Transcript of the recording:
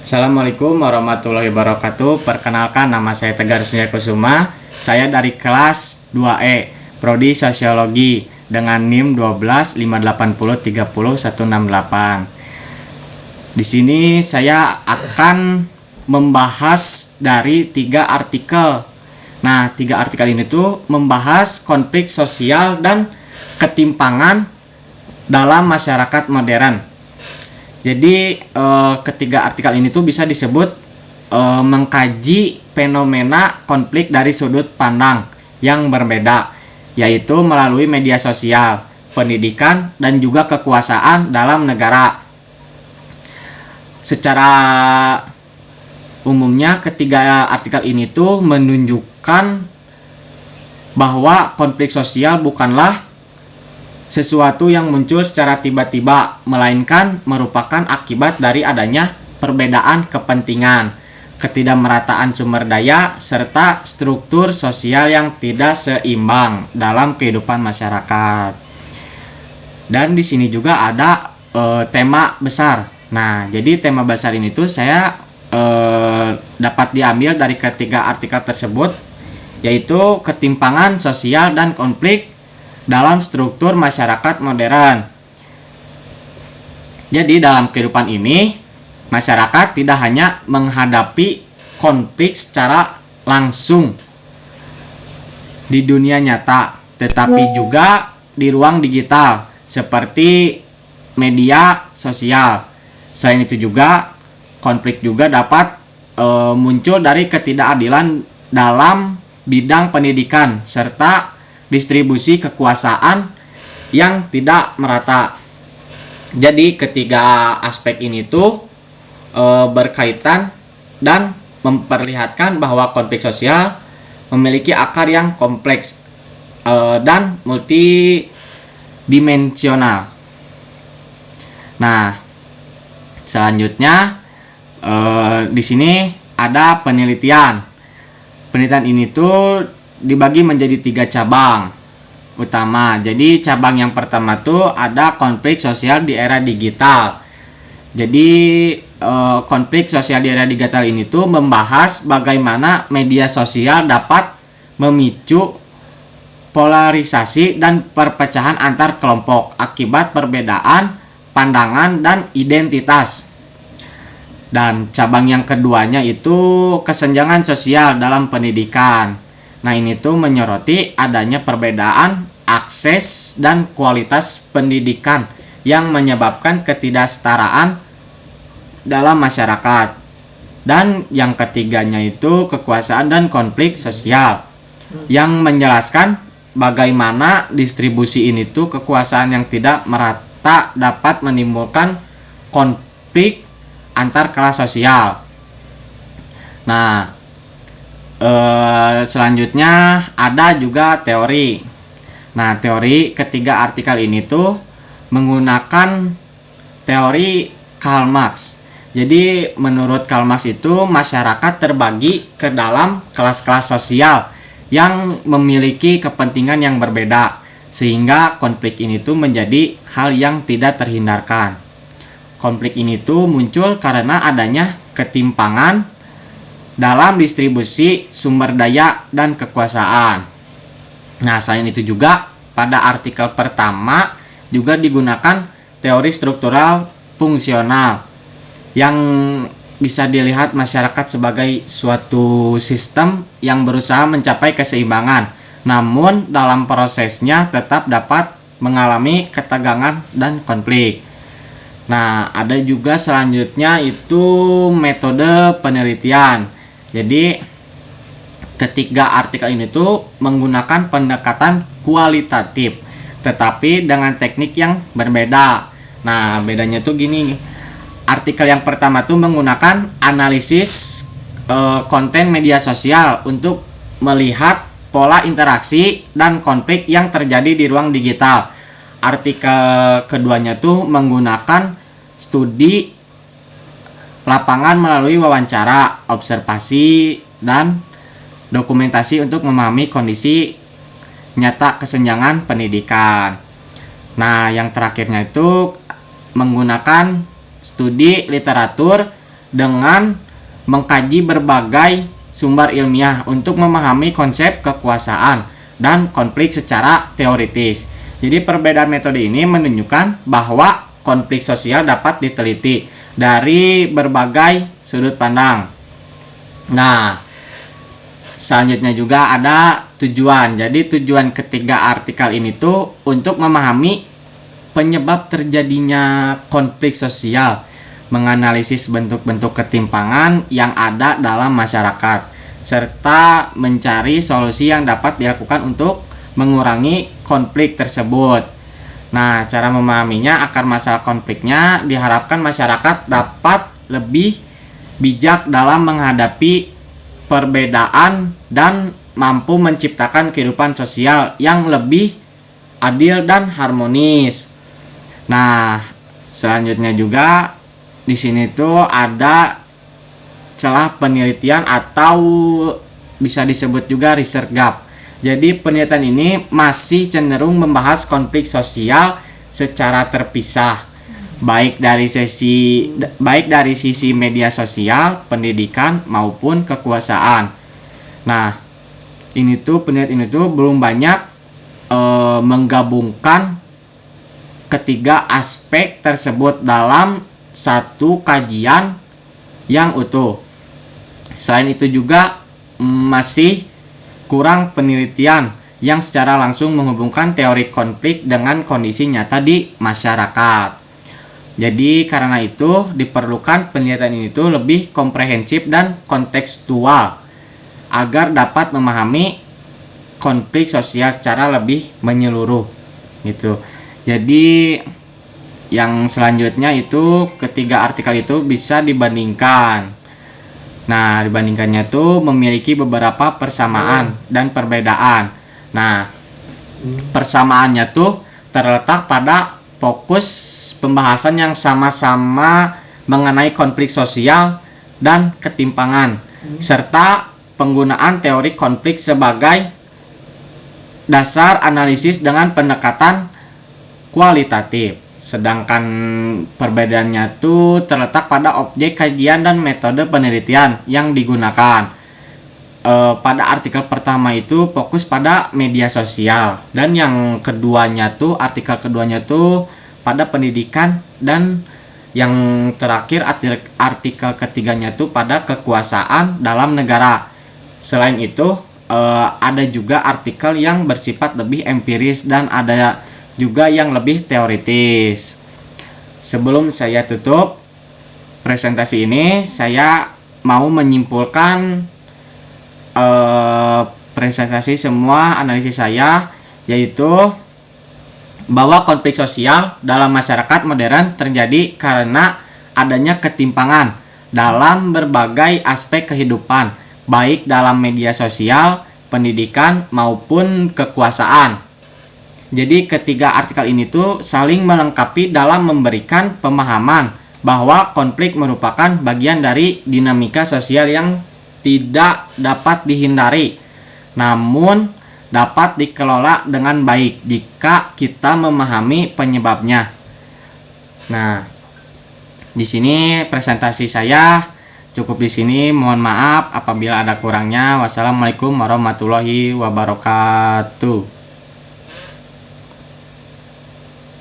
Assalamualaikum warahmatullahi wabarakatuh. Perkenalkan, nama saya Tegar Surya Kusuma. Saya dari kelas 2E, Prodi Sosiologi dengan NIM 1258030168. Di sini saya akan membahas dari 3 artikel. Nah, 3 artikel ini tuh membahas konflik sosial dan ketimpangan dalam masyarakat modern. Jadi ketiga artikel ini tuh bisa disebut mengkaji fenomena konflik dari sudut pandang yang berbeda, yaitu melalui media sosial, pendidikan, dan juga kekuasaan dalam negara. Secara umumnya ketiga artikel ini tuh menunjukkan bahwa konflik sosial bukanlah sesuatu yang muncul secara tiba-tiba, melainkan merupakan akibat dari adanya perbedaan kepentingan, ketidakmerataan sumber daya, serta struktur sosial yang tidak seimbang dalam kehidupan masyarakat. Dan di sini juga ada tema besar. Nah, jadi tema besar ini tuh saya dapat diambil dari ketiga artikel tersebut, yaitu ketimpangan sosial dan konflik dalam struktur masyarakat modern. Jadi dalam kehidupan ini, masyarakat tidak hanya menghadapi konflik secara langsung di dunia nyata, tetapi juga di ruang digital seperti media sosial. Selain itu juga, konflik juga dapat muncul dari ketidakadilan dalam bidang pendidikan serta distribusi kekuasaan yang tidak merata. Jadi ketiga aspek ini tuh berkaitan dan memperlihatkan bahwa konflik sosial memiliki akar yang kompleks dan multidimensional. Nah, selanjutnya di sini ada penelitian. Penelitian ini tuh dibagi menjadi 3 cabang utama. Jadi cabang yang pertama tuh ada konflik sosial di era digital. Jadi konflik sosial di era digital ini tuh membahas bagaimana media sosial dapat memicu polarisasi dan perpecahan antar kelompok akibat perbedaan pandangan dan identitas. Dan cabang yang keduanya itu kesenjangan sosial dalam pendidikan. Nah, ini tuh menyoroti adanya perbedaan akses dan kualitas pendidikan yang menyebabkan ketidaksetaraan dalam masyarakat. Dan yang ketiganya itu kekuasaan dan konflik sosial yang menjelaskan bagaimana distribusi ini tuh kekuasaan yang tidak merata dapat menimbulkan konflik antar kelas sosial. Nah, selanjutnya ada juga teori. Nah, teori ketiga artikel ini tuh menggunakan teori Karl Marx. Jadi menurut Karl Marx itu masyarakat terbagi ke dalam kelas-kelas sosial yang memiliki kepentingan yang berbeda, sehingga konflik ini tuh menjadi hal yang tidak terhindarkan. Konflik ini tuh muncul karena adanya ketimpangan dalam distribusi sumber daya dan kekuasaan. Nah, selain itu juga pada artikel pertama juga digunakan teori struktural fungsional yang bisa dilihat masyarakat sebagai suatu sistem yang berusaha mencapai keseimbangan, namun dalam prosesnya tetap dapat mengalami ketegangan dan konflik. Nah, ada juga selanjutnya itu metode penelitian. Jadi ketiga artikel ini tuh menggunakan pendekatan kualitatif, tetapi dengan teknik yang berbeda. Nah, bedanya tuh gini. Artikel yang pertama tuh menggunakan analisis konten media sosial untuk melihat pola interaksi dan konflik yang terjadi di ruang digital. Artikel keduanya tuh menggunakan studi lapangan melalui wawancara, observasi, dan dokumentasi untuk memahami kondisi nyata kesenjangan pendidikan. Nah, yang terakhirnya itu menggunakan studi literatur dengan mengkaji berbagai sumber ilmiah untuk memahami konsep kekuasaan dan konflik secara teoritis. Jadi perbedaan metode ini menunjukkan bahwa konflik sosial dapat diteliti dari berbagai sudut pandang. Nah, selanjutnya juga ada tujuan. Jadi tujuan ketiga artikel ini tuh untuk memahami penyebab terjadinya konflik sosial, menganalisis bentuk-bentuk ketimpangan yang ada dalam masyarakat, serta mencari solusi yang dapat dilakukan untuk mengurangi konflik tersebut. Nah, cara memahaminya, akar masalah konfliknya diharapkan masyarakat dapat lebih bijak dalam menghadapi perbedaan dan mampu menciptakan kehidupan sosial yang lebih adil dan harmonis. Nah, selanjutnya juga di sini tuh ada celah penelitian atau bisa disebut juga research gap. Jadi penelitian ini masih cenderung membahas konflik sosial secara terpisah, baik dari sisi media sosial, pendidikan maupun kekuasaan. Nah, penelitian ini tuh belum banyak menggabungkan ketiga aspek tersebut dalam satu kajian yang utuh. Selain itu juga masih kurang penelitian yang secara langsung menghubungkan teori konflik dengan kondisi nyata di masyarakat. Jadi karena itu diperlukan penelitian ini tuh lebih komprehensif dan kontekstual agar dapat memahami konflik sosial secara lebih menyeluruh gitu. Jadi yang selanjutnya itu ketiga artikel itu bisa dibandingkan. Nah, dibandingkannya tuh memiliki beberapa persamaan dan perbedaan. Nah, persamaannya tuh terletak pada fokus pembahasan yang sama-sama mengenai konflik sosial dan ketimpangan, serta penggunaan teori konflik sebagai dasar analisis dengan pendekatan kualitatif. Sedangkan perbedaannya tuh terletak pada objek kajian dan metode penelitian yang digunakan. Pada artikel pertama itu fokus pada media sosial, dan yang keduanya tuh artikel keduanya tuh pada pendidikan, dan yang terakhir artikel ketiganya tuh pada kekuasaan dalam negara. Selain itu ada juga artikel yang bersifat lebih empiris dan ada juga yang lebih teoritis. Sebelum saya tutup presentasi ini, saya mau menyimpulkan presentasi semua analisis saya, yaitu bahwa konflik sosial dalam masyarakat modern terjadi karena adanya ketimpangan dalam berbagai aspek kehidupan, baik dalam media sosial, pendidikan maupun kekuasaan. Jadi ketiga artikel ini tuh saling melengkapi dalam memberikan pemahaman bahwa konflik merupakan bagian dari dinamika sosial yang tidak dapat dihindari, namun dapat dikelola dengan baik jika kita memahami penyebabnya. Nah, di sini presentasi saya cukup di sini. Mohon maaf apabila ada kurangnya. Wassalamualaikum warahmatullahi wabarakatuh.